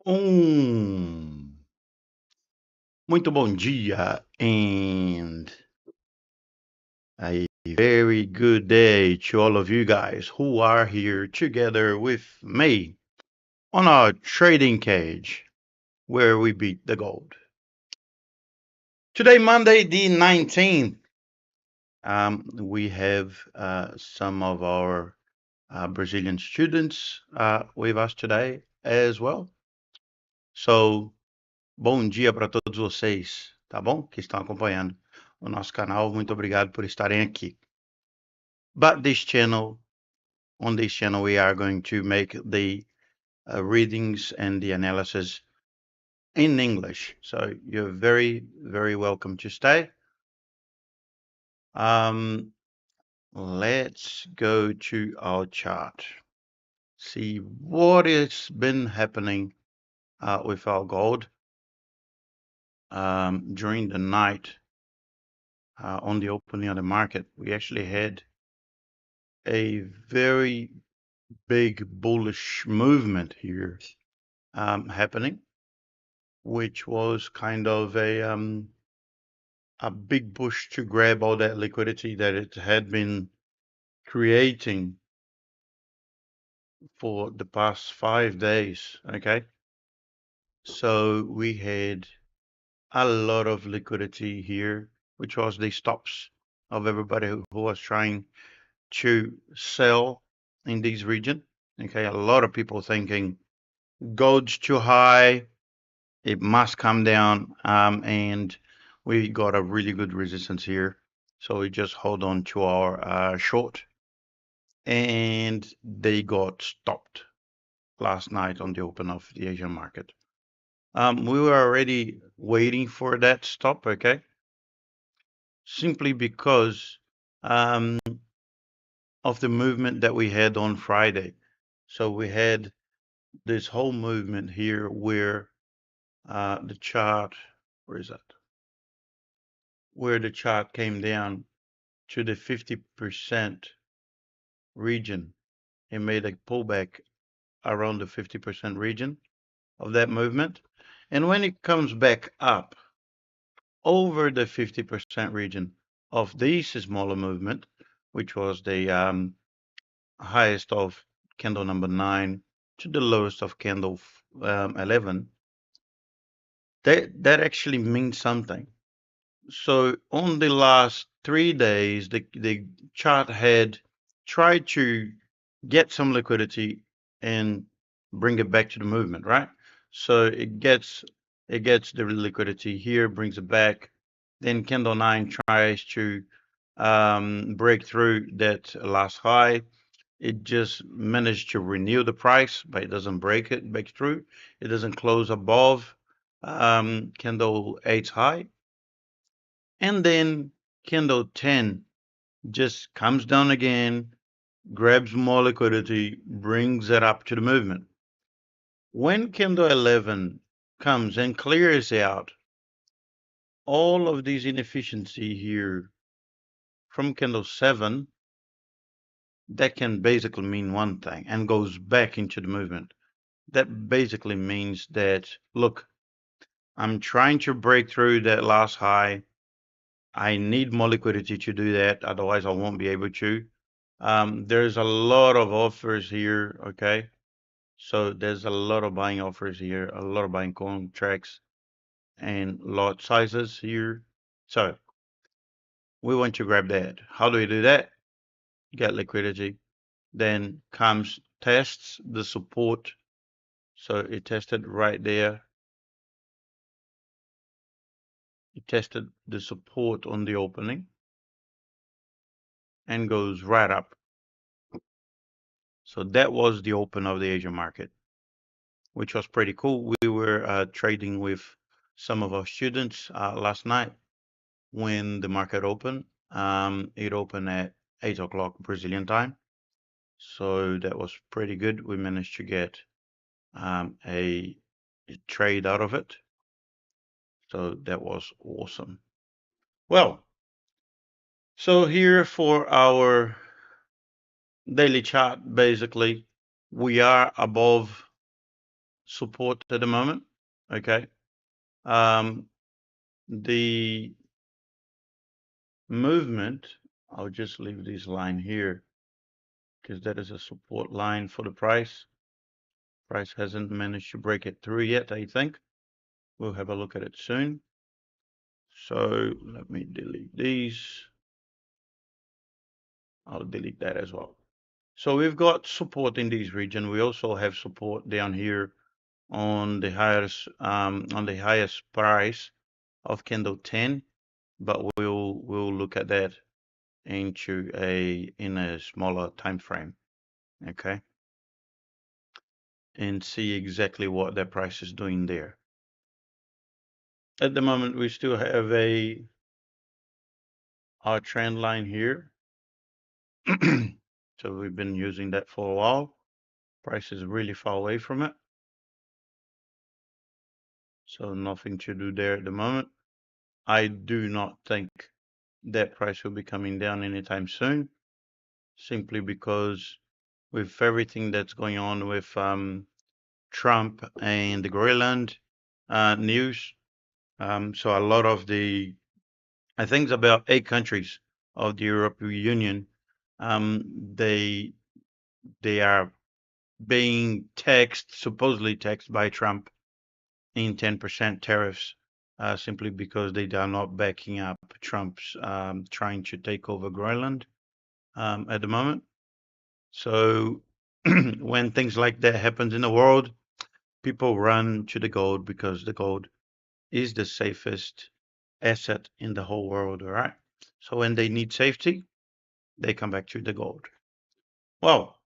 Um, Muito bom dia and a very good day to all of you guys who are here together with me on our trading cage where we beat the gold. Today, Monday, the 19th, we have some of our Brazilian students with us today as well. So, bom dia para todos vocês, tá bom? Que estão acompanhando o nosso canal. Muito obrigado por estarem aqui. But on this channel, we are going to make the readings and the analysis in English. So you're very, very welcome to stay. Let's go to our chart. See what has been happening with our gold during the night on the opening of the market. We actually had a very big bullish movement here happening, which was kind of a big push to grab all that liquidity that it had been creating for the past 5 days. Okay, so we had a lot of liquidity here, which was the stops of everybody who was trying to sell in this region. Okay, a lot of people thinking gold's too high, it must come down, and we got a really good resistance here. So we just hold on to our short, and they got stopped last night on the open of the Asian market. We were already waiting for that stop, okay? Simply because of the movement that we had on Friday. So we had this whole movement here where the chart, where is that? Where the chart came down to the 50% region. It made a pullback around the 50% region of that movement. And when it comes back up over the 50% region of this smaller movement, which was the highest of candle number 9 to the lowest of candle 11, that actually means something. So on the last 3 days, the chart had tried to get some liquidity and bring it back to the movement, right? So it gets the liquidity here, brings it back. Then candle 9 tries to break through that last high. It just managed to renew the price, but it doesn't break through. It doesn't close above candle 8's high. And then candle 10 just comes down again, grabs more liquidity, brings it up to the movement. When candle 11 comes and clears out all of these inefficiency here from candle 7, that can basically mean one thing and goes back into the movement. That basically means that, look, I'm trying to break through that last high. I need more liquidity to do that, otherwise I won't be able to. There's a lot of offers here, okay? So there's a lot of buying offers here, a lot of buying contracts and lot sizes here. So we want to grab that. How do we do that? Get liquidity. Then comes tests the support. So it tested right there. It tested the support on the opening and goes right up. So that was the open of the Asian market, which was pretty cool. We were trading with some of our students last night when the market opened. It opened at 8 o'clock Brazilian time. So that was pretty good. We managed to get a trade out of it. So that was awesome. Well, so here for our daily chart, basically, we are above support at the moment. Okay. The movement, I'll just leave this line here because that is a support line for the price. Price hasn't managed to break it through yet, I think. We'll have a look at it soon. So let me delete these. I'll delete that as well. So we've got support in this region. We also have support down here on the highest price of candle 10, but we'll look at that in a smaller time frame, okay, and see exactly what that price is doing there. At the moment, we still have our trend line here. So we've been using that for a while. Price is really far away from it. So nothing to do there at the moment. I do not think that price will be coming down anytime soon, simply because with everything that's going on with Trump and the Greenland news. So a lot of I think it's about 8 countries of the European Union, they are being supposedly taxed by Trump in 10% tariffs, simply because they are not backing up Trump's trying to take over Greenland at the moment. So when things like that happens in the world, people run to the gold because the gold is the safest asset in the whole world, all right? So when they need safety, they come back to the gold. Well,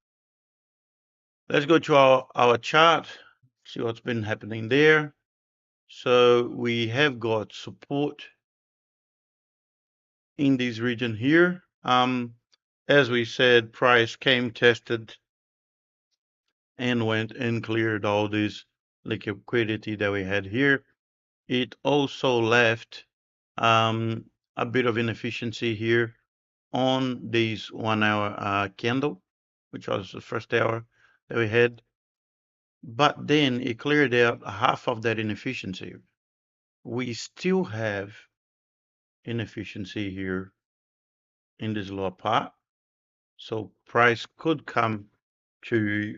let's go to our chart, see what's been happening there. So we have got support in this region here. As we said, price came, tested, and went and cleared all this liquidity that we had here. It also left a bit of inefficiency here on this 1 hour candle, which was the first hour that we had. But then it cleared out half of that inefficiency. We still have inefficiency here in this lower part. So price could come to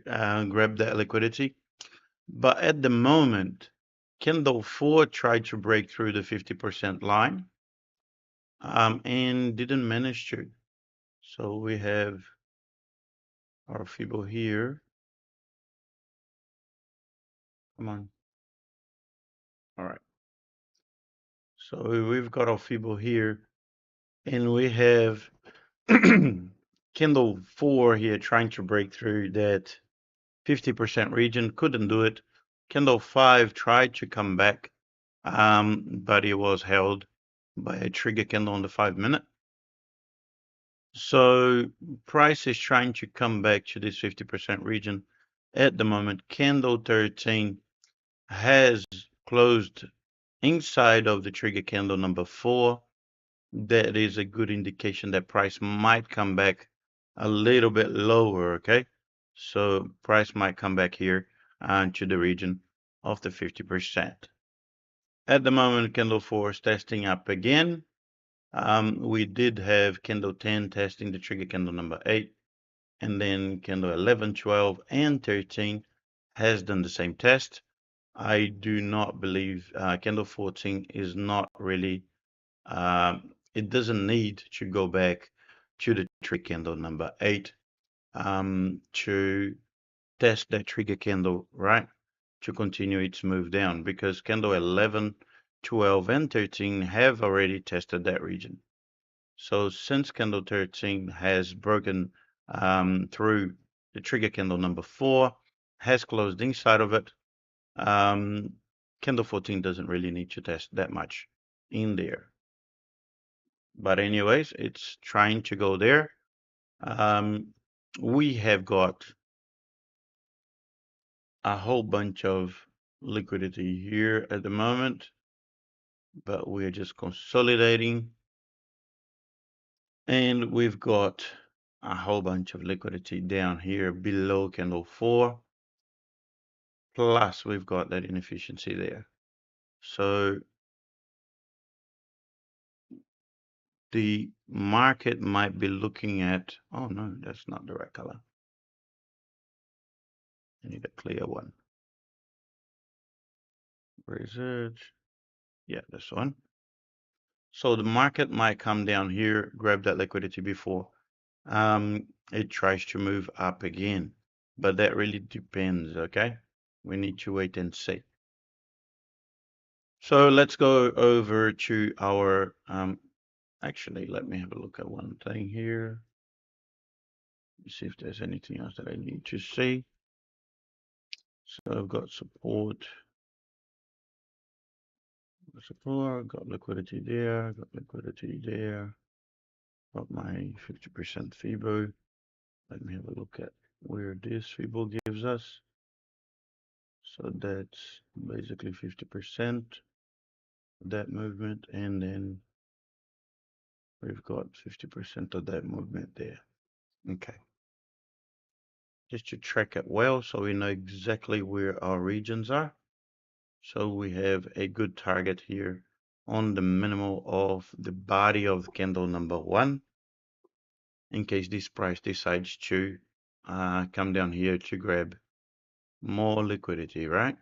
grab that liquidity. But at the moment, candle 4 tried to break through the 50% line and didn't manage to. So we have our Fibo here. Come on. All right. So we've got our Fibo here, and we have Kindle 4 here trying to break through that 50% region, couldn't do it. Kindle 5 tried to come back, but it was held by a trigger candle on the 5-minute. So price is trying to come back to this 50% region at the moment. Candle 13 has closed inside of the trigger candle number 4. That is a good indication that price might come back a little bit lower, okay? So price might come back here to the region of the 50%. At the moment, candle 4 is testing up again. We did have candle 10 testing the trigger candle number 8, and then candle 11, 12, and 13 has done the same test. I do not believe candle 14 is not really, it doesn't need to go back to the trigger candle number 8 to test that trigger candle, right? To continue its move down, because candle 11, 12, and 13 have already tested that region. So since candle 13 has broken through the trigger candle number 4, has closed inside of it, candle 14 doesn't really need to test that much in there. But anyways, it's trying to go there. We have got a whole bunch of liquidity here at the moment, but we're just consolidating. And we've got a whole bunch of liquidity down here below candle 4, plus we've got that inefficiency there. So the market might be looking at, oh no, that's not the right color. I need a clear one. Where is it? Yeah, this one. So the market might come down here, grab that liquidity before it tries to move up again. But that really depends, okay? We need to wait and see. So let's go over to our, actually, let me have a look at one thing here. See if there's anything else that I need to see. So I've got support, got liquidity there, got liquidity there, got my 50% FIBO. Let me have a look at where this FIBO gives us. So that's basically 50% that movement, and then we've got 50% of that movement there. Okay. Just to track it well so we know exactly where our regions are. So we have a good target here on the minimal of the body of candle number 1, in case this price decides to come down here to grab more liquidity, right?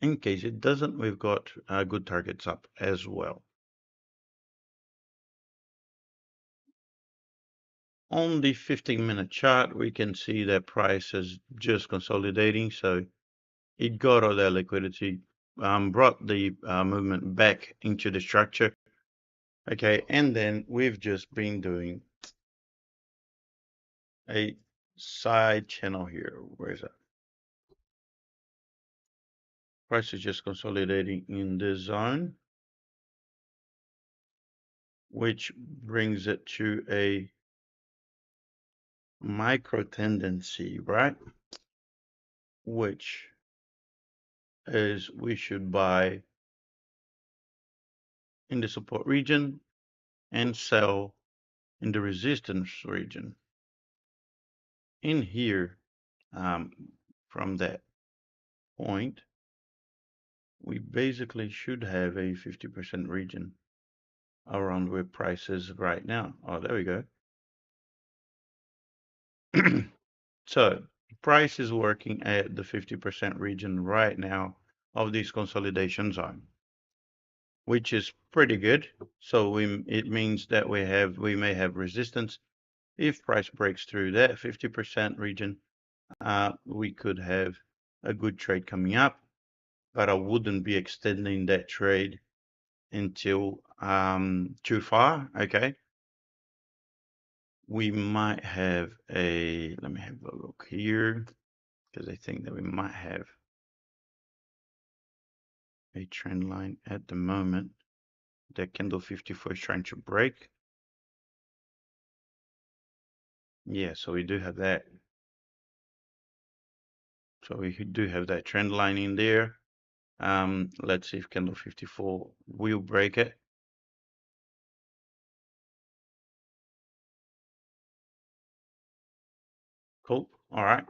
In case it doesn't, we've got good targets up as well. On the 15-minute chart, we can see that price is just consolidating. So it got all that liquidity, brought the movement back into the structure. Okay, and then we've just been doing a side channel here. Where is it? Price is just consolidating in this zone, which brings it to a micro tendency, right? Which is we should buy in the support region and sell in the resistance region. In here, from that point, we basically should have a 50% region around where price is right now. Oh, there we go. So price is working at the 50% region right now of this consolidation zone, which is pretty good. So it means that we may have resistance. If price breaks through that 50% region, we could have a good trade coming up, but I wouldn't be extending that trade until too far. Okay, we might have let me have a look here, because I think that we might have a trend line at the moment that candle 54 is trying to break. Yeah, so we do have that. So we do have that trend line in there. Let's see if candle 54 will break it. Cool. All right.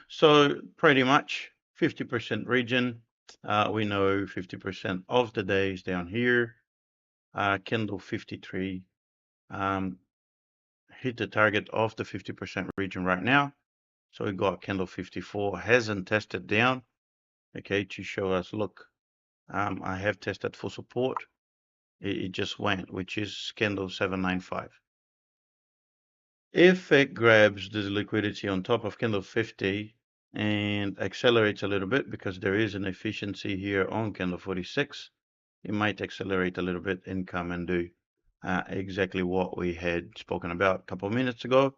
So pretty much 50% region. We know 50% of the days down here. Candle 53 hit the target of the 50% region right now. So we got candle 54 hasn't tested down. Okay, to show us, look, I have tested for support. It just went, which is candle 795. If it grabs this liquidity on top of candle 50 and accelerates a little bit, because there is an efficiency here on candle 46, it might accelerate a little bit and come and do exactly what we had spoken about a couple of minutes ago.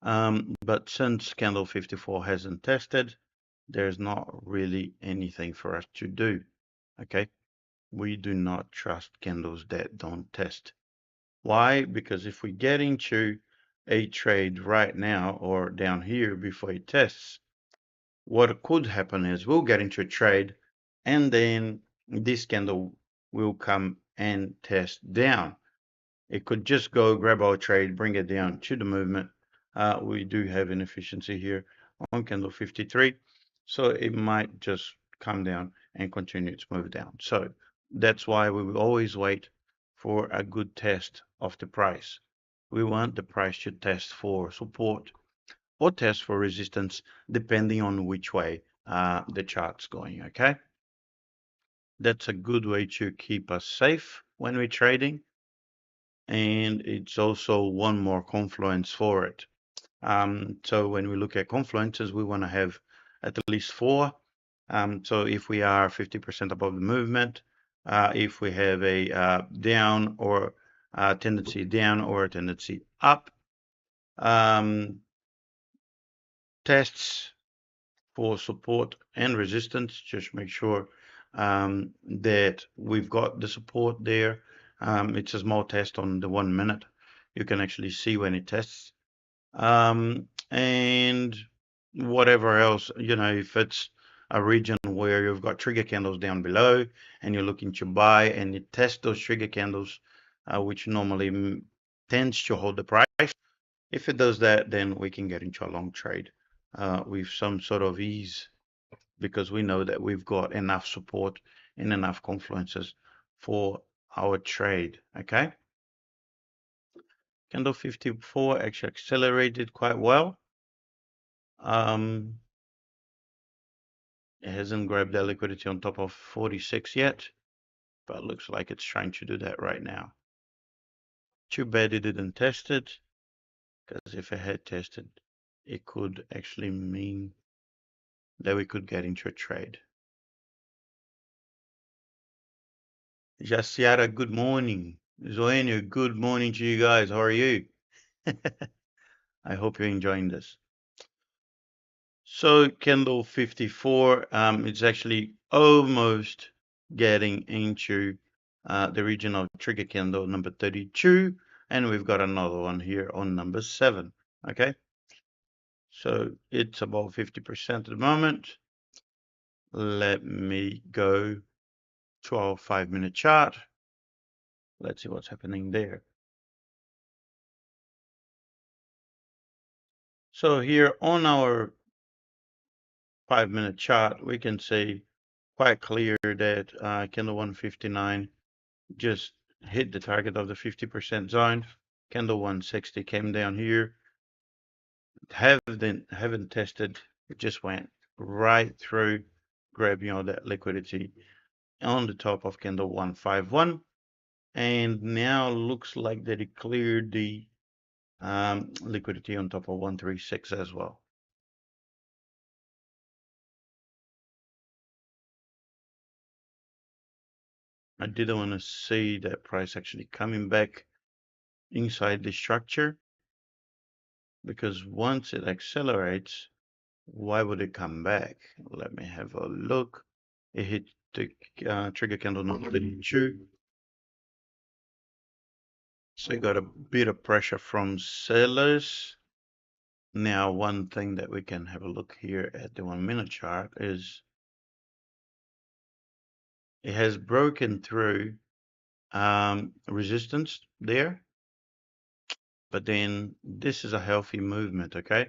But since candle 54 hasn't tested, there's not really anything for us to do. Okay, we do not trust candles that don't test. Why? Because if we get into a trade right now or down here before it tests, what could happen is we'll get into a trade and then this candle will come and test down. It could just go grab our trade, bring it down to the movement. We do have an efficiency here on candle 53. So it might just come down and continue its move down. So that's why we will always wait for a good test of the price. We want the price to test for support or test for resistance, depending on which way the chart's going, okay? That's a good way to keep us safe when we're trading, and it's also one more confluence for it. So when we look at confluences, we want to have at least four. So if we are 50% above the movement, if we have a down or a tendency down or a tendency up, tests for support and resistance, just make sure that we've got the support there. It's a small test on the 1 minute. You can actually see when it tests. And whatever else, if it's a region where you've got trigger candles down below and you're looking to buy and you test those trigger candles, which normally tends to hold the price. If it does that, then we can get into a long trade with some sort of ease, because we know that we've got enough support and enough confluences for our trade. Okay. Candle 54 actually accelerated quite well. It hasn't grabbed that liquidity on top of 46 yet, but it looks like it's trying to do that right now. Too bad it didn't test it, because if it had tested, it could actually mean that we could get into a trade. Jaciara, good morning. Zoenia, good morning to you guys. How are you? I hope you're enjoying this. So candle 54, it's actually almost getting into the region of trigger candle number 32, and we've got another one here on number 7. Okay, so it's about 50% at the moment. Let me go to our 5-minute chart. Let's see what's happening there. So here on our 5-minute chart, we can see quite clear that candle 159 just hit the target of the 50% zone. Candle 160 came down here. Haven't tested. It just went right through, grabbing all that liquidity on the top of candle 151, and now looks like that it cleared the liquidity on top of 136 as well. I didn't want to see that price actually coming back inside the structure, because once it accelerates, why would it come back? Let me have a look. It hit the trigger candle number 32. So you got a bit of pressure from sellers. Now, one thing that we can have a look here at the 1-minute chart is it has broken through resistance there, but then this is a healthy movement, okay?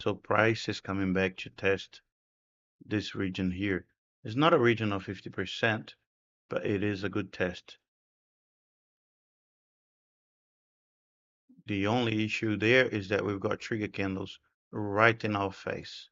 So price is coming back to test this region here. It's not a region of 50%, but it is a good test. The only issue there is that we've got trigger candles right in our face.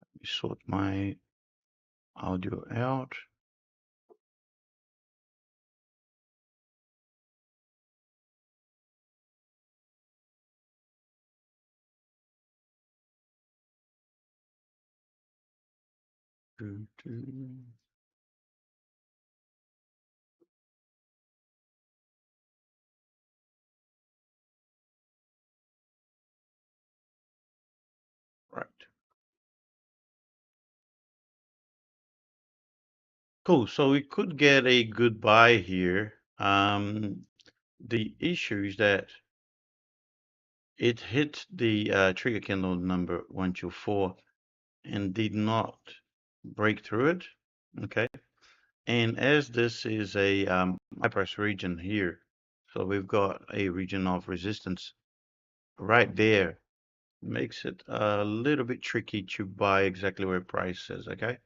Let me sort my audio out. Right. Cool. So we could get a good buy here. The issue is that it hit the trigger candle number 124 and did not break through it. Okay. And as this is a high price region here, so we've got a region of resistance right there, makes it a little bit tricky to buy exactly where price is. Okay.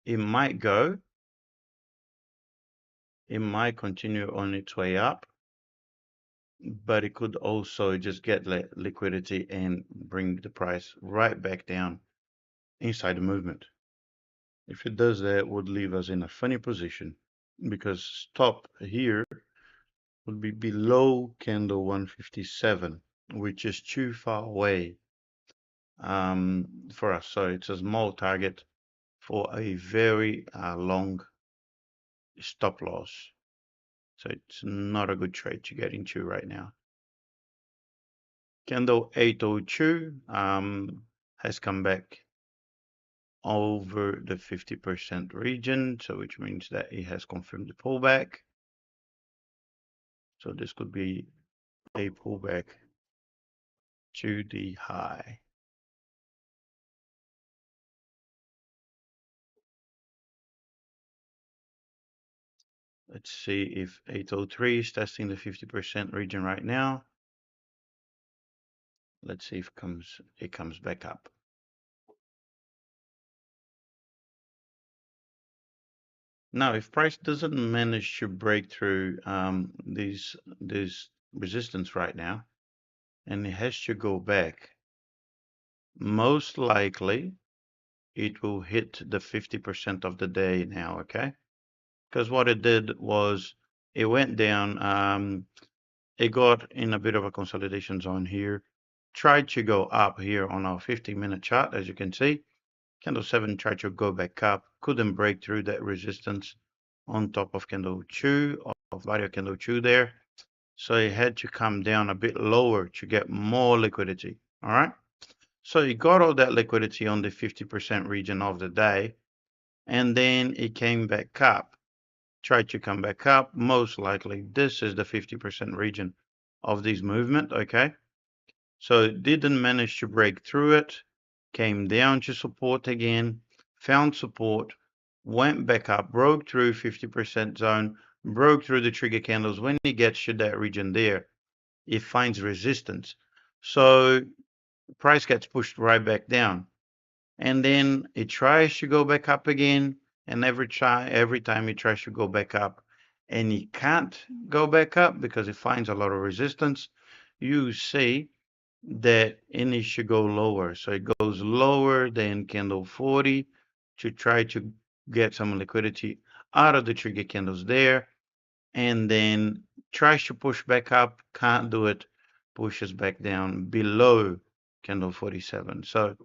It might go, it might continue on its way up, but it could also just get liquidity and bring the price right back down inside the movement. If it does that, it would leave us in a funny position because stop here would be below candle 157, which is too far away for us. So it's a small target for a very long stop loss. So it's not a good trade to get into right now. Candle 802 has come back over the 50% region, so which means that it has confirmed the pullback. So this could be a pullback to the high. Let's see if 803 is testing the 50% region right now. Let's see if it comes back up. Now, if price doesn't manage to break through this resistance right now, and it has to go back, most likely it will hit the 50% of the day now, okay? Because what it did was it went down, it got in a bit of a consolidation zone here, tried to go up here on our 50-minute chart, as you can see. Candle 7 tried to go back up, couldn't break through that resistance on top of candle 2, of value candle 2 there. So it had to come down a bit lower to get more liquidity, all right? So it got all that liquidity on the 50% region of the day, and then it came back up, tried to come back up. Most likely, this is the 50% region of this movement, okay? So it didn't manage to break through it, came down to support again, found support, went back up, broke through 50% zone, broke through the trigger candles. When it gets to that region there, it finds resistance. So price gets pushed right back down. And then it tries to go back up again. And every time it tries to go back up and it can't go back up because it finds a lot of resistance, you see that it needs to go lower. So it goes lower than candle 40 to try to get some liquidity out of the trigger candles there, and then tries to push back up, can't do it, pushes back down below candle 47. So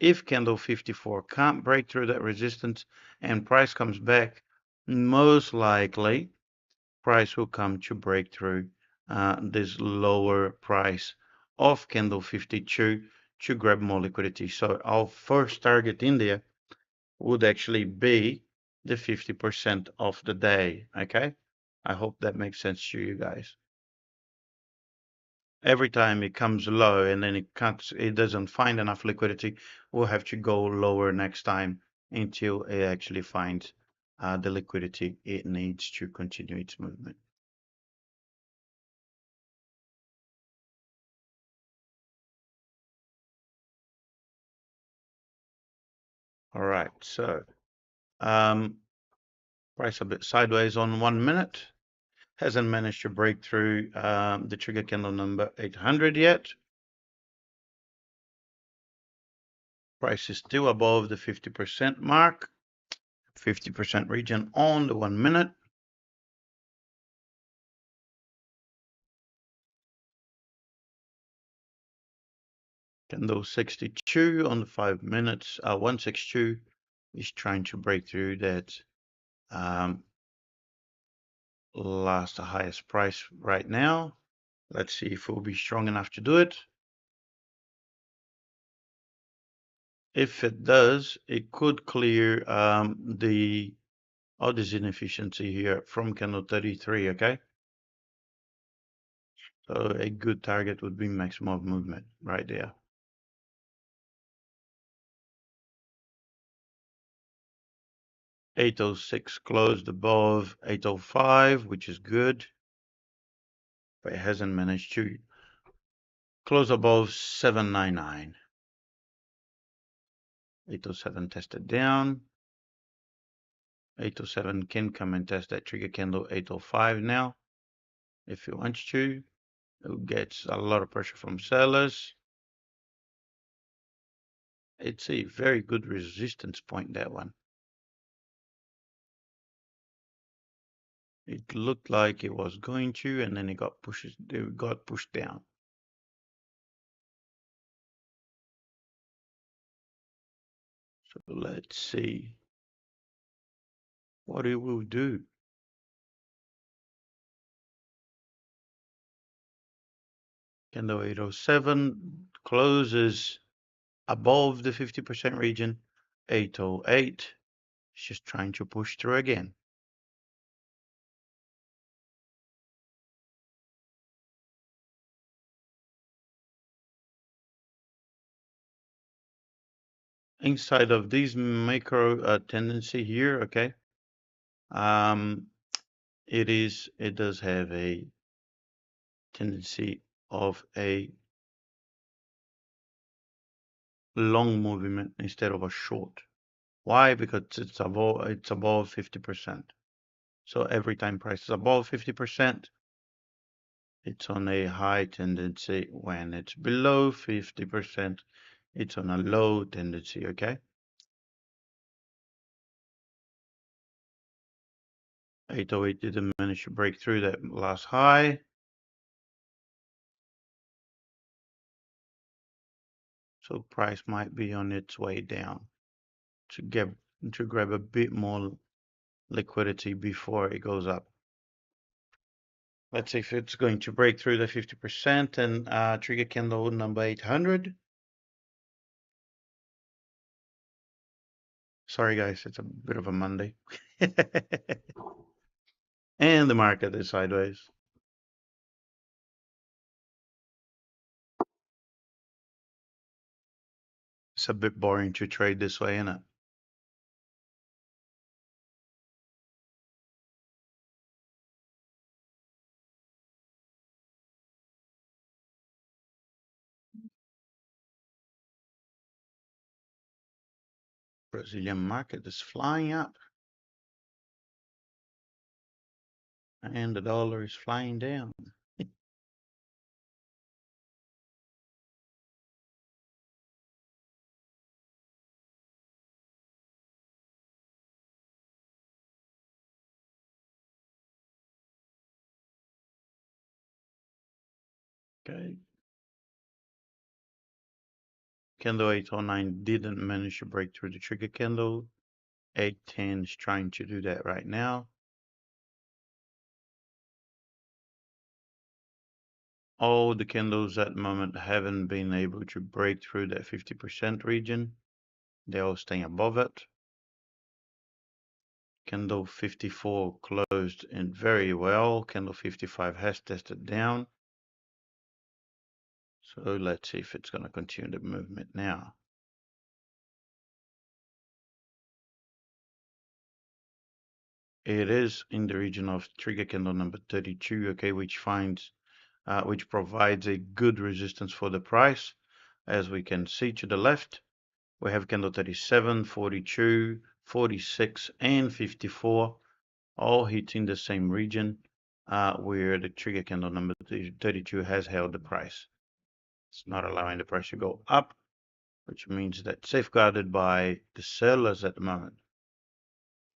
if candle 54 can't break through that resistance and price comes back, most likely price will come to break through this lower price of candle 52 to grab more liquidity. So our first target in there would actually be the 50% of the day. Okay. I hope that makes sense to you guys. Every time it comes low and then it doesn't find enough liquidity, we'll have to go lower next time until it actually finds the liquidity it needs to continue its movement. All right, so price a bit sideways on 1 minute. Hasn't managed to break through the trigger candle number 800 yet. Price is still above the 50% mark, 50% region on the 1 minute. Candle 62 on the 5 minutes, 162 is trying to break through that last highest price right now. Let's see if it will be strong enough to do it. If it does, it could clear all this inefficiency here from candle 33, okay? So a good target would be maximum movement right there. $8.06 closed above $8.05, which is good, but it hasn't managed to close above $7.99. $8.07 tested down. $8.07 can come and test that trigger candle $8.05 now if it wants to. It gets a lot of pressure from sellers. It's a very good resistance point, that one. It looked like it was going to, and then it got pushed down. So let's see what it will do. Candle 807 closes above the 50% region. 808 is just trying to push through again. Inside of this micro tendency here, okay, it does have a tendency of a long movement instead of a short. Why? Because it's above 50%. So every time price is above 50%, it's on a high tendency. When it's below 50%, it's on a low tendency, okay? 808 didn't manage to break through that last high. So price might be on its way down to grab a bit more liquidity before it goes up. Let's see if it's going to break through the 50% and trigger candle number 800. Sorry guys, it's a bit of a Monday. And the market is sideways. It's a bit boring to trade this way, isn't it? Brazilian market is flying up and the dollar is flying down. Okay. Candle 809 didn't manage to break through the trigger candle. 810 is trying to do that right now. All the candles at the moment haven't been able to break through that 50% region. They're all staying above it. Candle 54 closed in very well. Candle 55 has tested down. So let's see if it's going to continue the movement now. It is in the region of trigger candle number 32, okay, which provides a good resistance for the price. As we can see to the left, we have candle 37, 42, 46, and 54, all hitting the same region where the trigger candle number 32 has held the price. It's not allowing the price to go up, which means that safeguarded by the sellers at the moment.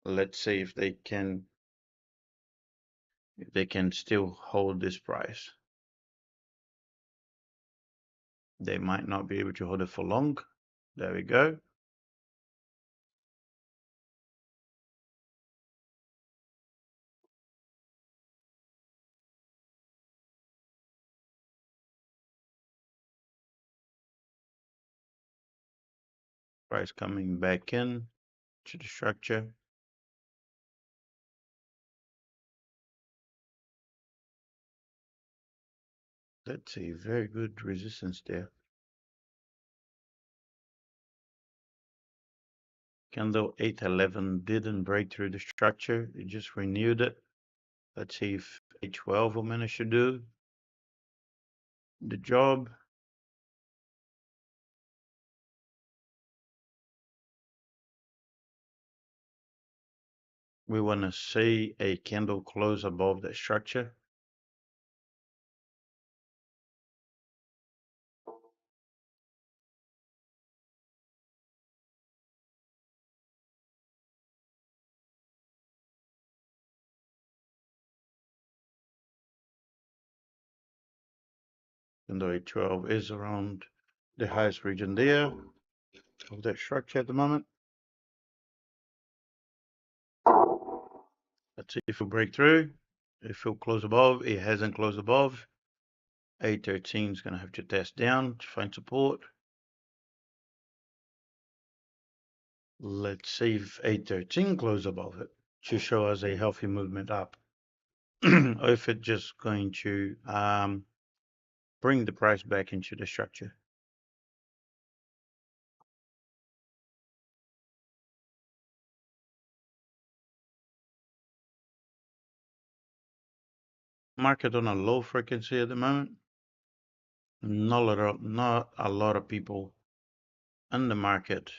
Let's see if they can still hold this price. They might not be able to hold it for long. There we go. Price coming back in to the structure. That's a very good resistance there. Candle 811 didn't break through the structure. It just renewed it. Let's see if 812 will manage to do the job. We want to see a candle close above the structure. Candle 812 is around the highest region there of that structure at the moment. Let's see if it'll break through. If it'll close above, it hasn't closed above. 813 is going to have to test down to find support. Let's see if 813 closes above it to show us a healthy movement up. Or if it's just going to bring the price back into the structure. Market on a low frequency at the moment. Not a lot of people in the market.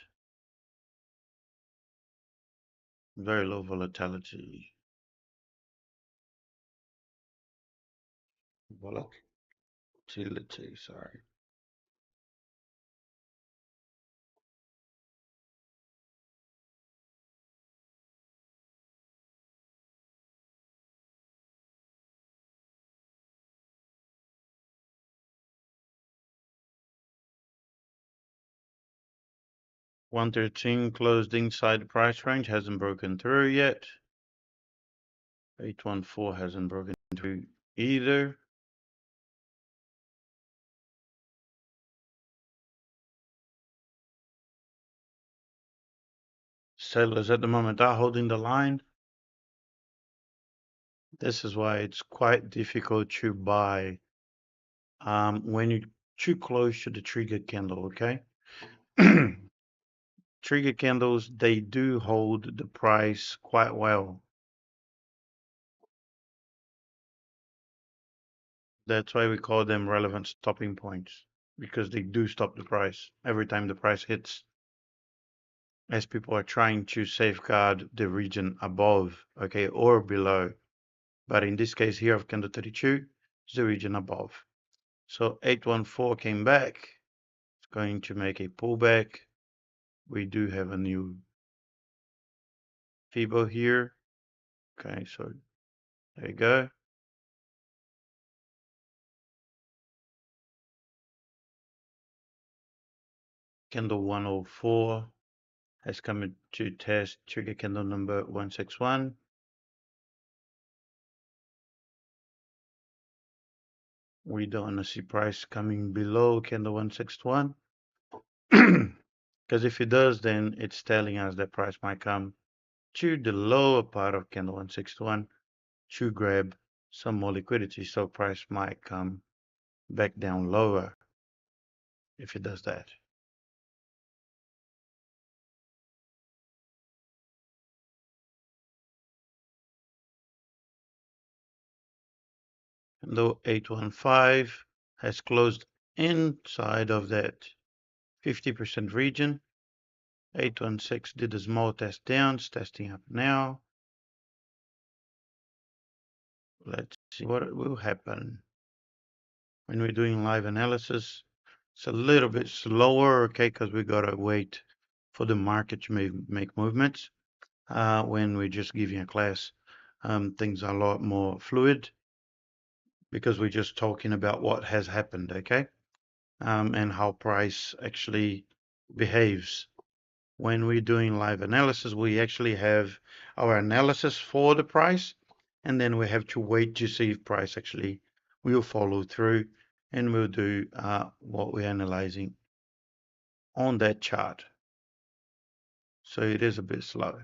Very low volatility. Volatility, sorry. $113 closed inside the price range, hasn't broken through yet. 814 hasn't broken through either. Sellers at the moment are holding the line. This is why it's quite difficult to buy when you're too close to the trigger candle, okay? Trigger candles, they do hold the price quite well. That's why we call them relevant stopping points, because they do stop the price every time the price hits, as people are trying to safeguard the region above, okay, or below. But in this case here of candle 32, it's the region above. So 814 came back. It's going to make a pullback. We do have a new Fibo here. Okay, so there you go. Candle 104 has come to test trigger candle number 161. We don't want to see price coming below candle 161. Because if it does, then it's telling us that price might come to the lower part of candle 161 to grab some more liquidity. So price might come back down lower if it does that. Candle 815 has closed inside of that 50% region. 816 did a small test down, it's testing up now. Let's see what will happen. When we're doing live analysis, it's a little bit slower, okay, because we gotta wait for the market to make movements. When we're just giving a class, things are a lot more fluid because we're just talking about what has happened, okay, and how price actually behaves. When we're doing live analysis, we actually have our analysis for the price, and then we have to wait to see if price actually will follow through, and we'll do what we're analyzing on that chart. So it is a bit slow.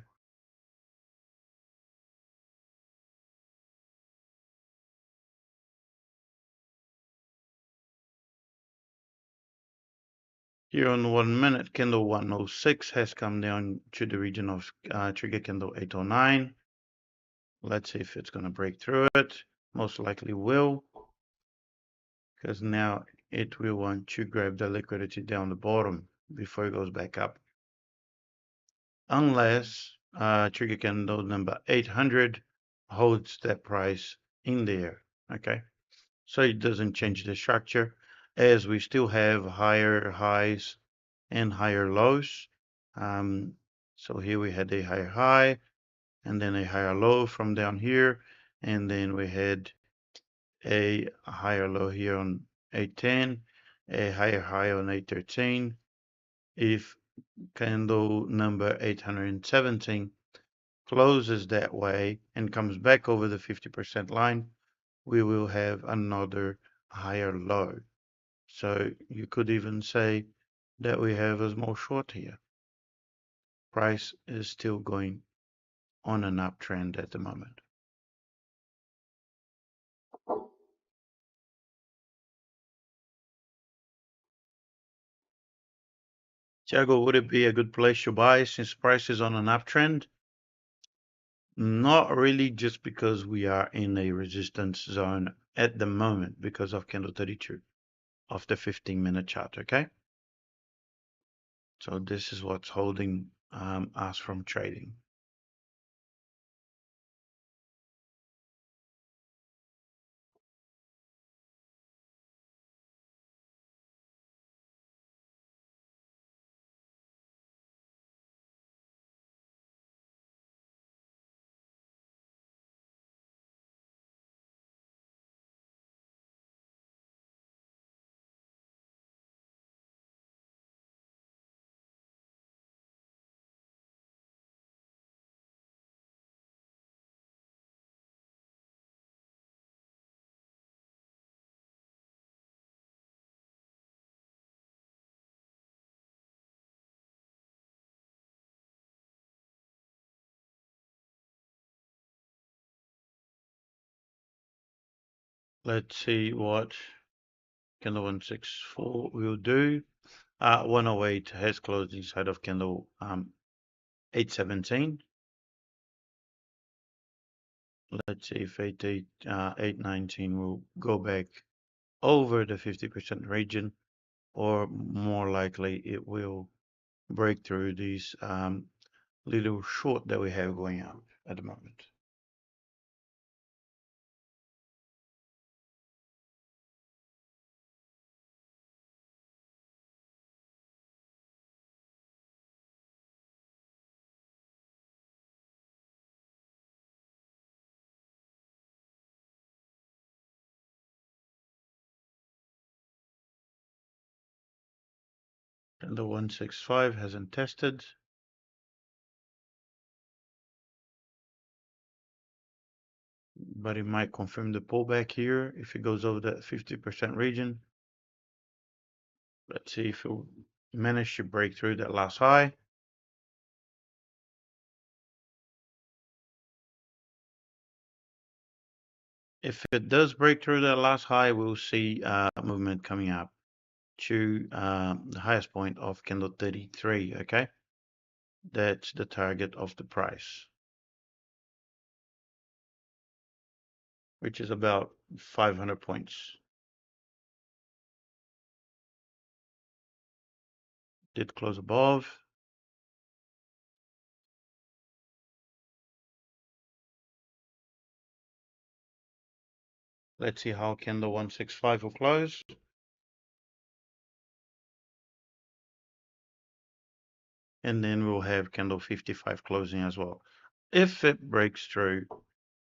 Here on 1 minute, candle 106 has come down to the region of trigger candle 809. Let's see if it's going to break through it. Most likely will, because now it will want to grab the liquidity down the bottom before it goes back up. Unless trigger candle number 800 holds that price in there, okay? So it doesn't change the structure, as we still have higher highs and higher lows. So here we had a higher high and then a higher low from down here, and then we had a higher low here on 810, a higher high on 813. If candle number 817 closes that way and comes back over the 50% line, we will have another higher low. So you could even say that we have a small short here. Price is still going on an uptrend at the moment. Tiago, would it be a good place to buy since price is on an uptrend? Not really, just because we are in a resistance zone at the moment because of candle 32 of the 15-minute chart, okay? So this is what's holding us from trading. Let's see what candle 164 will do. 108 has closed inside of candle 817. Let's see if 819 will go back over the 50% region, or more likely it will break through these little short that we have going out at the moment. And the 165 hasn't tested. But it might confirm the pullback here if it goes over that 50% region. Let's see if it will manage to break through that last high. If it does break through that last high, we'll see movement coming up to the highest point of candle 33, okay? That's the target of the price, which is about 500 points. Did close above. Let's see how candle 165 will close. And then we'll have candle 55 closing as well. If it breaks through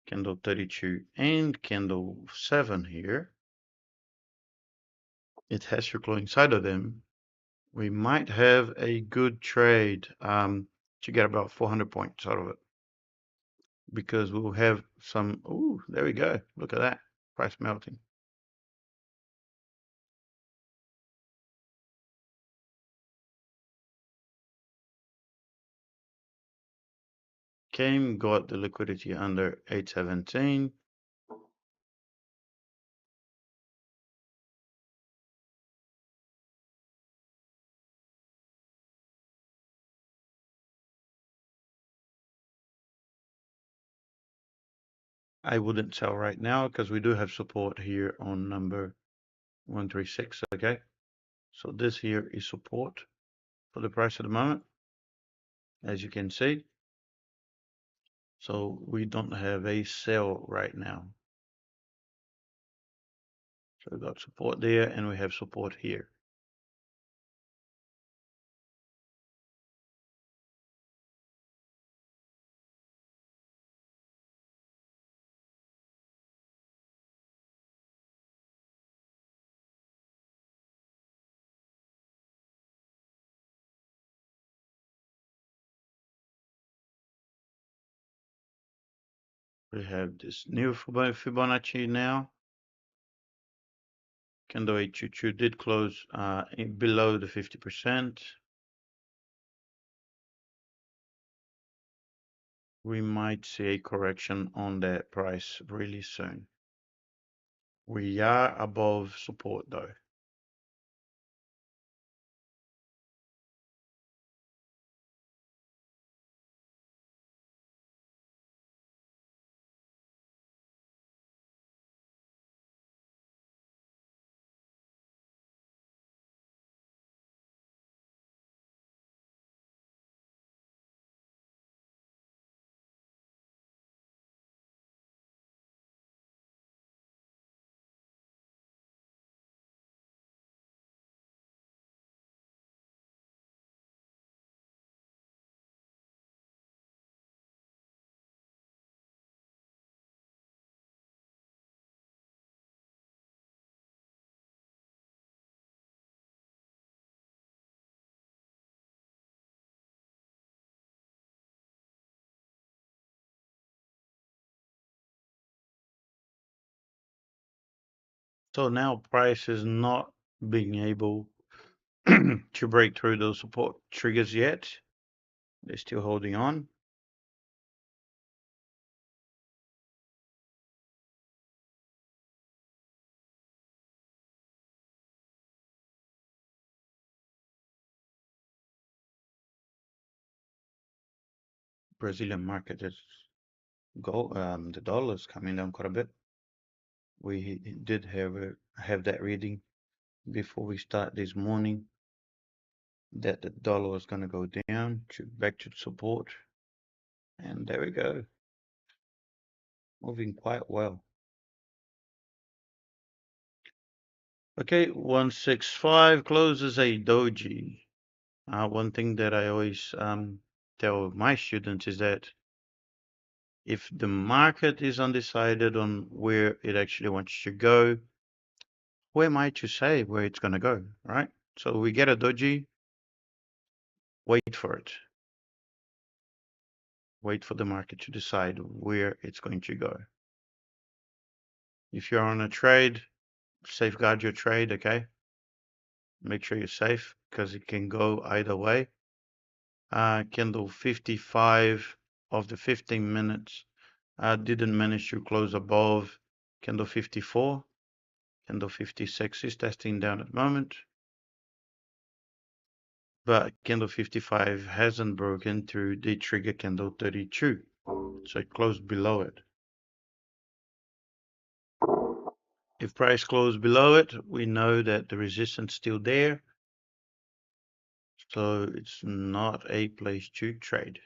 candle 32 and candle 7 here, it has to close inside of them. We might have a good trade to get about 400 points out of it, because we'll have some. Oh, there we go. Look at that price melting. Came, got the liquidity under 817. I wouldn't sell right now because we do have support here on number 136. Okay, so this here is support for the price at the moment, as you can see. So we don't have a sell right now. So we've got support there and we have support here. We have this new Fibonacci now. Candle HQ did close below the 50%. We might see a correction on that price really soon. We are above support though. So now price is not being able to break through those support triggers yet. They're still holding on. Brazilian market is the dollar is coming down quite a bit. We did have that reading before we start this morning that the dollar was going to go down back to support, and there we go, moving quite well. Okay, 165 closes a doji. One thing that I always tell my students is that if the market is undecided on where it actually wants to go, who am I to say where it's going to go, right? So we get a doji, wait for it. Wait for the market to decide where it's going to go. If you're on a trade, safeguard your trade, okay? Make sure you're safe because it can go either way. Candle 55 of the 15 minutes didn't manage to close above candle 54. Candle 56 is testing down at the moment. But candle 55 hasn't broken through the trigger candle 32. So it closed below it. If price closed below it, we know that the resistance still there. So it's not a place to trade.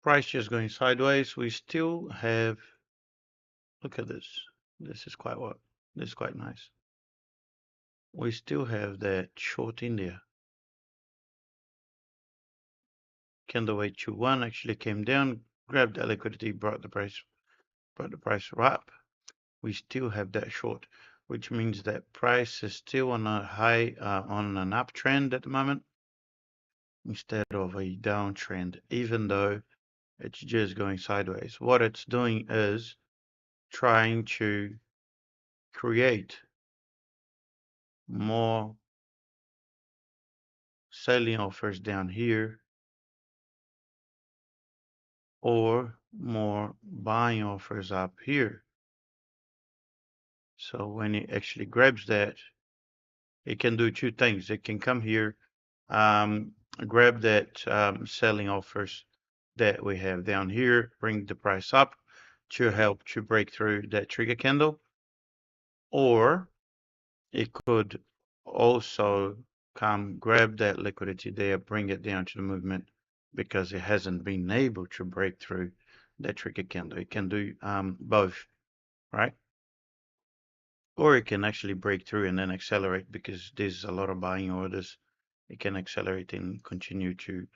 Price just going sideways. We still have, look at this. This is quite what? This is quite nice. We still have that short in there. Candle 821 actually came down, grabbed that liquidity, brought the price up. We still have that short, which means that price is still on a high, on an uptrend at the moment, instead of a downtrend, even though it's just going sideways. What it's doing is trying to create more selling offers down here or more buying offers up here. So when it actually grabs that, it can do two things. It can come here, um, grab that selling offers that we have down here, bring the price up to help to break through that trigger candle, or it could also come grab that liquidity there, bring it down to the movement because it hasn't been able to break through that trigger candle. It can do both, right? Or it can actually break through and then accelerate because there's a lot of buying orders. It can accelerate and continue to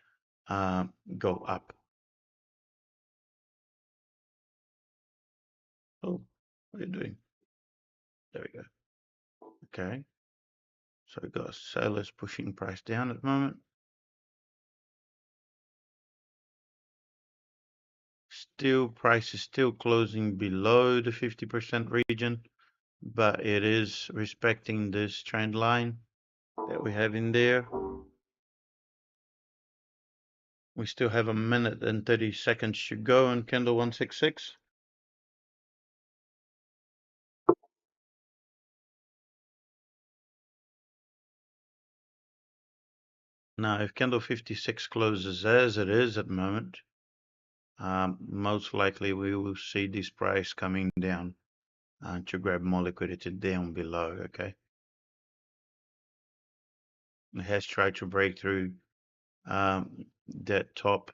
go up. Oh, what are you doing? There we go. Okay. So we got sellers pushing price down at the moment. Still, price is still closing below the 50% region, but it is respecting this trend line that we have in there. We still have a minute and 30 seconds to go on candle 166. Now, if candle 56 closes as it is at the moment, most likely we will see this price coming down to grab more liquidity down below, okay? It has tried to break through that top,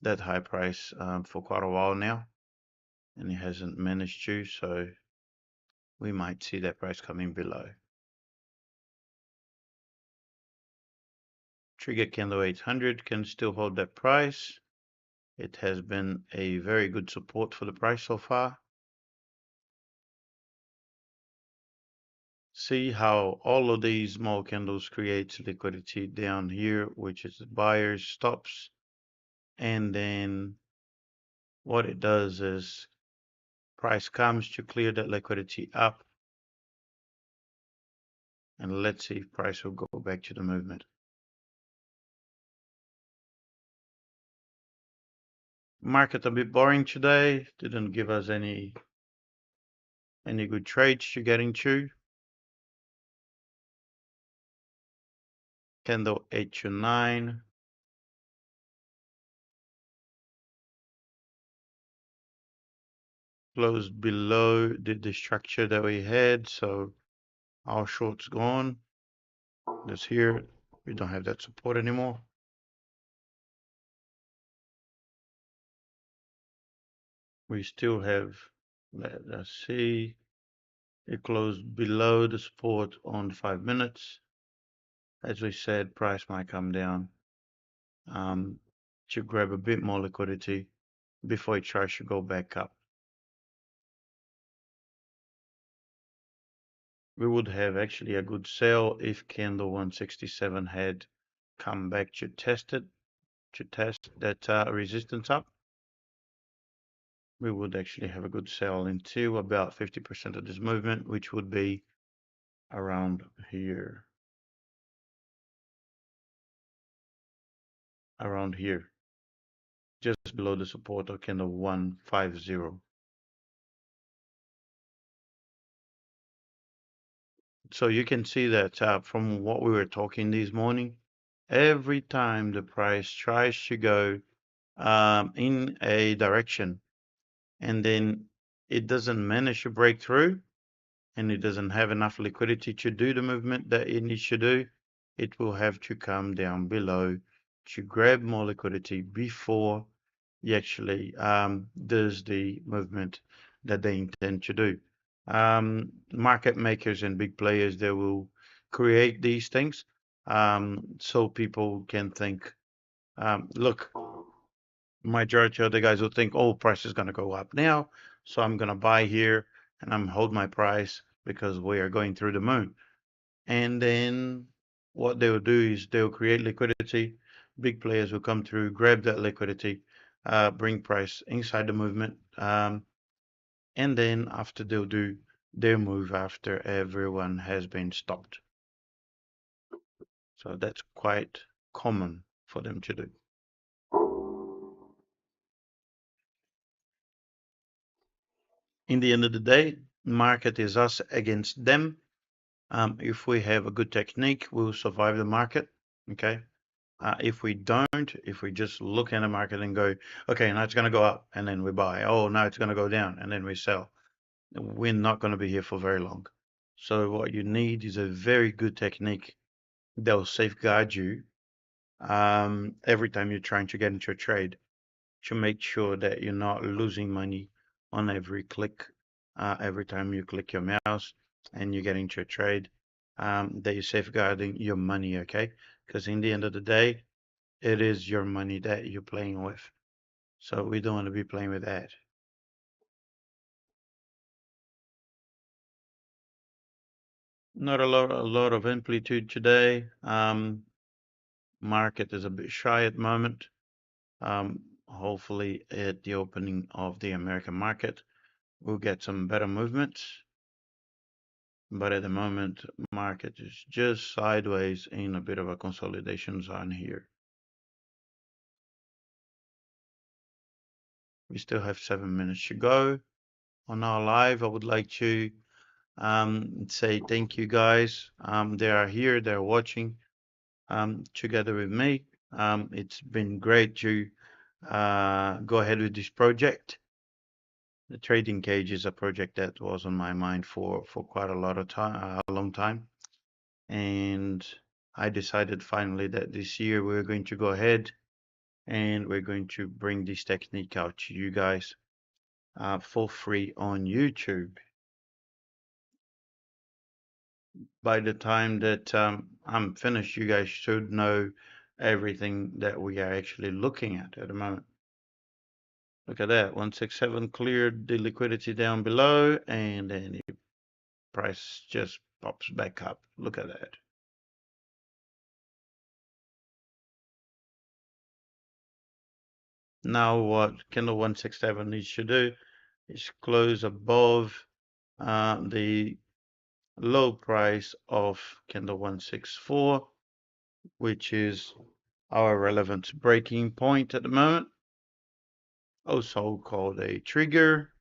that high price for quite a while now, and it hasn't managed to, so we might see that price coming below. Trigger candle 800 can still hold that price. It has been a very good support for the price so far. See how all of these small candles create liquidity down here, which is the buyer's stops. And then what it does is price comes to clear that liquidity up. And let's see if price will go back to the movement. Market a bit boring today. Didn't give us any good trades to get into. Candle 8 to 9. Closed below the structure that we had, so our short's gone. This here, we don't have that support anymore. We still have, let's see, it closed below the support on 5 minutes. As we said, price might come down to grab a bit more liquidity before it tries to go back up. We would have actually a good sell if candle 167 had come back to test it, to test that resistance up. We would actually have a good sell into about 50% of this movement, which would be around here. Around here, just below the support of candle 150. So you can see that from what we were talking this morning, every time the price tries to go in a direction and then it doesn't manage to break through and it doesn't have enough liquidity to do the movement that it needs to do, it will have to come down below to grab more liquidity before it actually does the movement that they intend to do. Market makers and big players, they will create these things so people can think, look, majority of the guys will think, oh, price is going to go up now, so I'm going to buy here and I'm hold my price because we are going through the moon. And then what they will do is they'll create liquidity. Big players will come through, grab that liquidity, bring price inside the movement. And then after they'll do their move after everyone has been stopped. So that's quite common for them to do. In the end of the day, market is us against them. If we have a good technique, we'll survive the market. Okay. If we don't, if we just look at the market and go, okay, now it's going to go up, and then we buy. Oh, now it's going to go down, and then we sell. We're not going to be here for very long. So what you need is a very good technique that will safeguard you every time you're trying to get into a trade, to make sure that you're not losing money on every click, every time you click your mouse and you get into a trade, that you're safeguarding your money, okay? Because in the end of the day, it is your money that you're playing with. So we don't want to be playing with that. Not a lot of amplitude today. Market is a bit shy at the moment. Hopefully at the opening of the American market, we'll get some better movements. But at the moment, market is just sideways in a bit of a consolidation zone here. We still have 7 minutes to go on our live. I would like to say thank you guys. They are here, they're watching together with me. It's been great to go ahead with this project. The trading cage is a project that was on my mind for quite a lot of time, a long time, and I decided finally that this year we're going to go ahead and we're going to bring this technique out to you guys for free on YouTube. By the time that I'm finished, you guys should know everything that we are actually looking at the moment. Look at that, 167 cleared the liquidity down below, and then the price just pops back up. Look at that. Now what candle 167 needs to do is close above the low price of candle 164, which is our relevant breaking point at the moment, also called a trigger.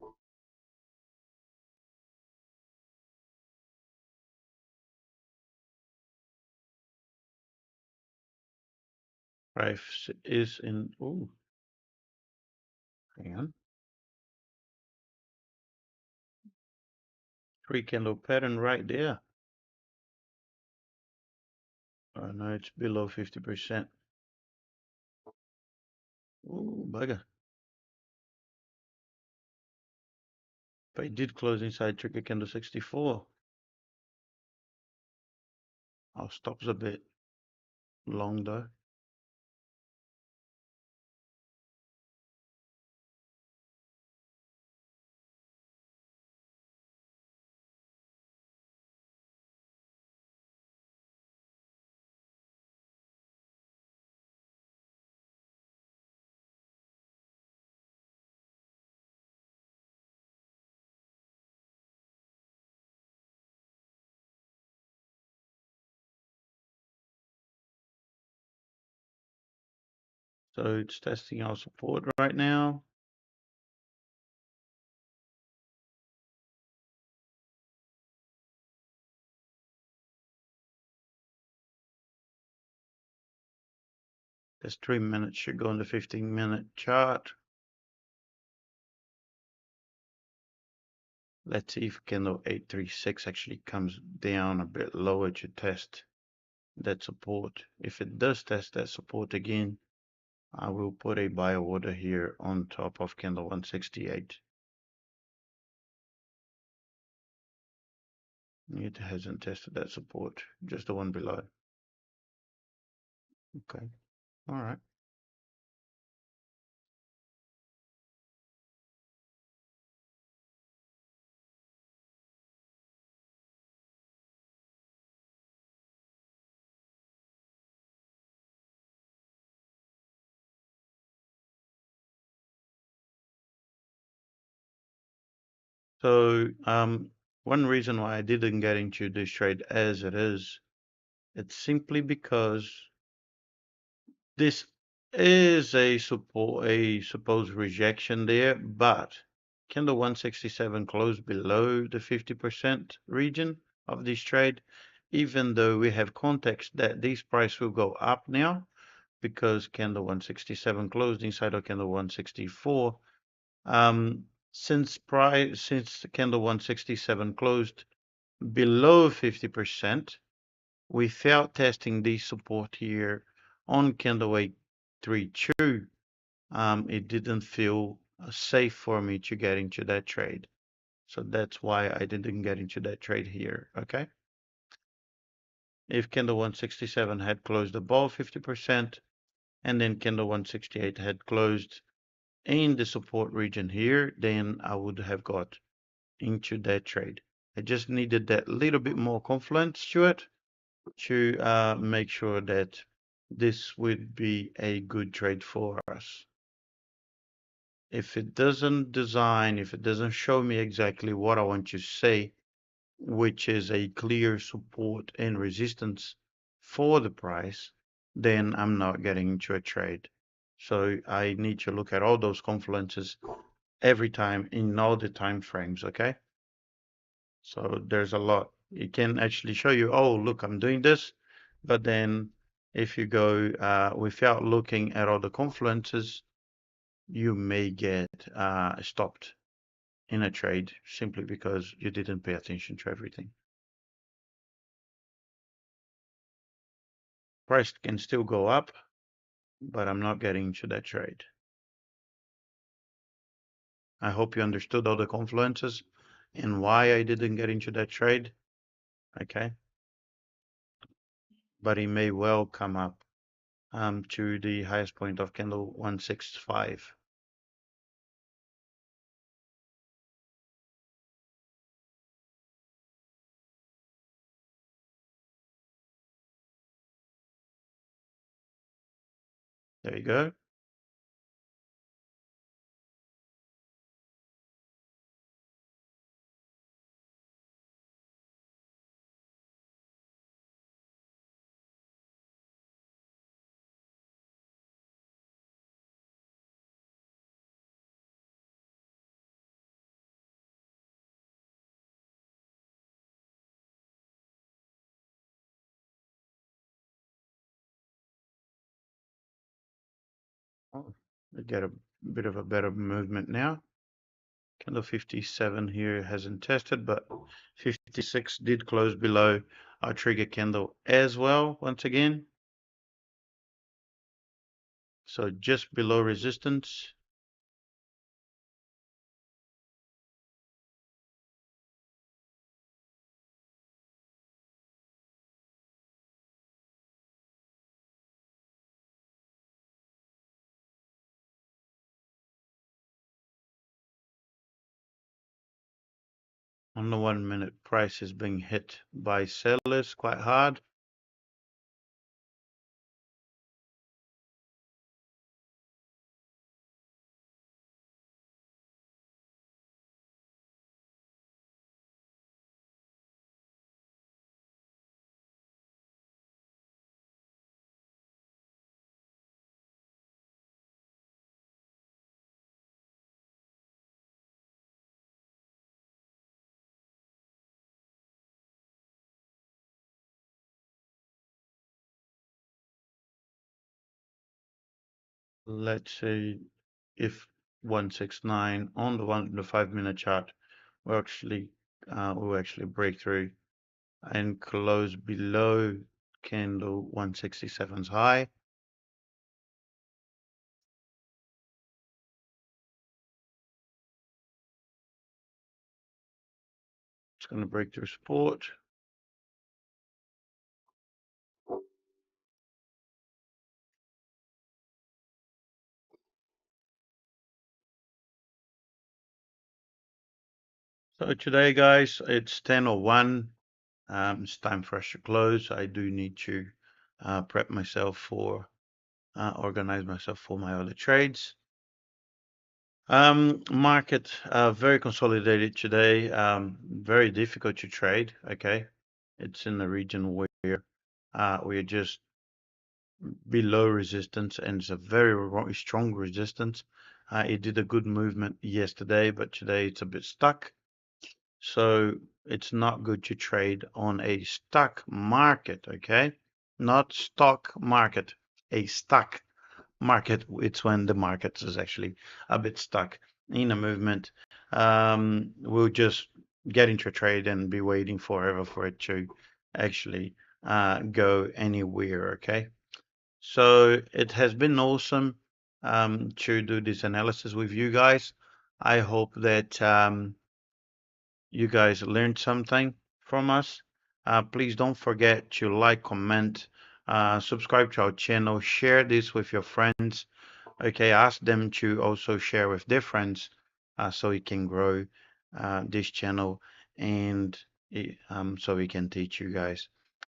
Price is in, oh, hang on. 3 candle pattern right there. Oh no, it's below 50%. Oh, bugger. But it did close inside trigger candle 64. Our stop's a bit long though. So it's testing our support right now. This 3 minutes should go on the 15-minute chart. Let's see if candle 836 actually comes down a bit lower to test that support. If it does test that support again, I will put a buy order here on top of candle 168. It hasn't tested that support, just the one below. Okay, all right. So One reason why I didn't get into this trade as it is, it's simply because this is a supposed rejection there, but candle 167 closed below the 50% region of this trade, even though we have context that this price will go up now because candle 167 closed inside of candle 164. Since the candle 167 closed below 50%, without testing the support here on candle 832, it didn't feel safe for me to get into that trade. So that's why I didn't get into that trade here. Okay. If candle 167 had closed above 50% and then candle 168 had closed in the support region here, then I would have got into that trade. I just needed that little bit more confidence to it to make sure that this would be a good trade for us. If it doesn't show me exactly what I want to say, which is a clear support and resistance for the price, then I'm not getting into a trade. So I need to look at all those confluences every time in all the time frames, okay? So there's a lot. It can actually show you, oh, look, I'm doing this. But then if you go without looking at all the confluences, you may get stopped in a trade simply because you didn't pay attention to everything. Price can still go up, but I'm not getting into that trade. I hope you understood all the confluences and why I didn't get into that trade. Okay. But it may well come up to the highest point of candle 165. There you go. Oh, we get a bit of a better movement now. Candle 57 here hasn't tested, but 56 did close below our trigger candle as well, once again. So just below resistance. On the 1 minute, price is being hit by sellers quite hard. Let's say if 169 on the 5 minute chart will actually break through and close below candle 167's high. It's going to break through support. So today, guys, it's 10:01. It's time for us to close. I do need to prep myself for, organize myself for my other trades. Market very consolidated today. Very difficult to trade. Okay, it's in the region where we're just below resistance, and it's a very strong resistance. It did a good movement yesterday, but today it's a bit stuck. So it's not good to trade on a stuck market. Okay, not stock market, a stuck market. It's when the market is actually a bit stuck in a movement. We'll just get into a trade and be waiting forever for it to actually go anywhere. Okay. So it has been awesome to do this analysis with you guys. I hope that you guys learned something from us. Please don't forget to like, comment, subscribe to our channel, share this with your friends. Okay, ask them to also share with their friends so we can grow this channel and so we can teach you guys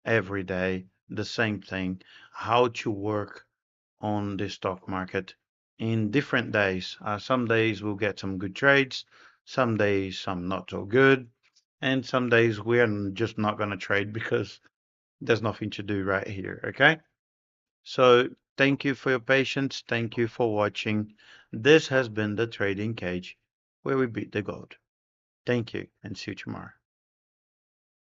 every day the same thing, how to work on the stock market in different days. Some days we'll get some good trades, some days some not so good, and some days we're just not going to trade because there's nothing to do right here. Okay? So thank you for your patience. Thank you for watching. This has been the Trading Cage where we beat the gold. Thank you and see you tomorrow.